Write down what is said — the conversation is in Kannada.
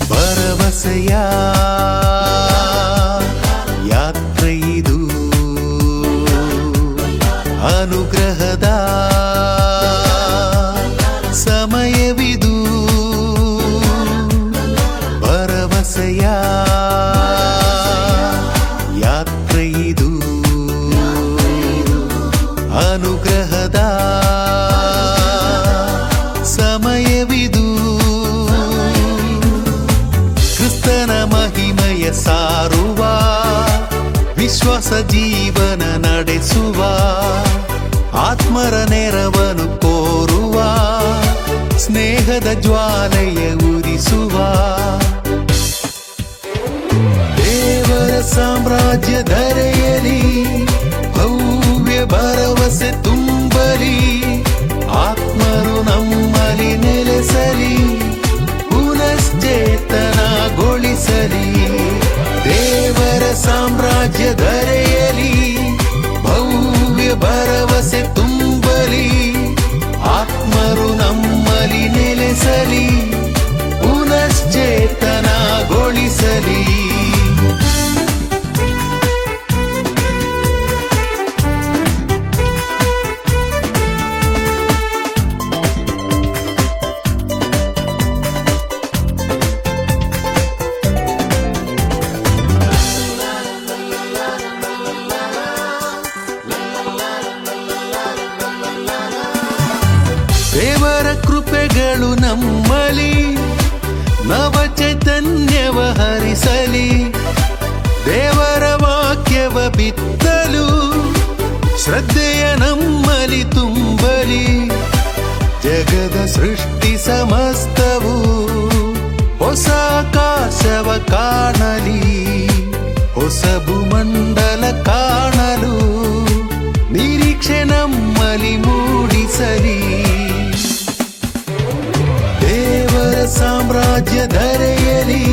ಭರವಸೆಯ ಯಾತ್ರೆ ಇದು, ಅನುಗ್ರಹದ ಸಮಯವಿದು. ಭರವಸೆಯ ಯಾತ್ರೆ ಇದು, ಅನುಗ್ರಹದ ಸಮಯವಿದು. ಕ್ರಿಸ್ತನ ಮಹಿಮೆಯ ಸಾರುವ, ವಿಶ್ವಾಸ ಜೀವನ ನಡೆಸುವ, ಆತ್ಮರ ನೆರವನ್ನು ಕೋರುವ, ಸ್ನೇಹದ ಜ್ವಾಲೆಯ ಉರಿಸುವ, ದೇವರ ಸಾಮ್ರಾಜ್ಯ ಧರೆಯಲಿ, ಭವ್ಯ ಭರವಸೆ ತುಂಬಲಿ, ಆತ್ಮರು ನಮ್ಮಲ್ಲಿ ನೆಲೆಸಲಿ, ಪುನಶ್ಚೇತನಗೊಳಿಸಲಿ. ದೇವರ ಸಾಮ್ರಾಜ್ಯ ಧರೆಯಲಿ, ಭವ್ಯ ಭರವಸೆ ತುಂಬಲಿ, ಆತ್ಮರು ನಮ್ಮಲ್ಲಿ ನೆಲೆಸಲಿ, ಪುನಶ್ಚೇತನಗೊಳಿಸಲಿ. ದೇವರ ಕೃಪೆಗಳು ನಮ್ಮಲಿ ನವ ಚೈತನ್ಯವ ಹರಿಸಲಿ, ದೇವರ ವಾಕ್ಯವ ಬಿತ್ತಲು ಶ್ರದ್ಧೆಯ ನಮ್ಮಲಿ ತುಂಬಲಿ. ಜಗದ ಸೃಷ್ಟಿ ಸಮಸ್ತವು ಹೊಸ ಆಕಾಶವ ಕಾಣಲಿ, ಹೊಸ ಭೂಮಂಡಲ ಕಾಣಲು ನಿರೀಕ್ಷೆ ನಮ್ಮಲಿ ಮೂಡಿಸಲಿ. ದೇವರ ಸಾಮ್ರಾಜ್ಯ ಧರೆಯಲಿ,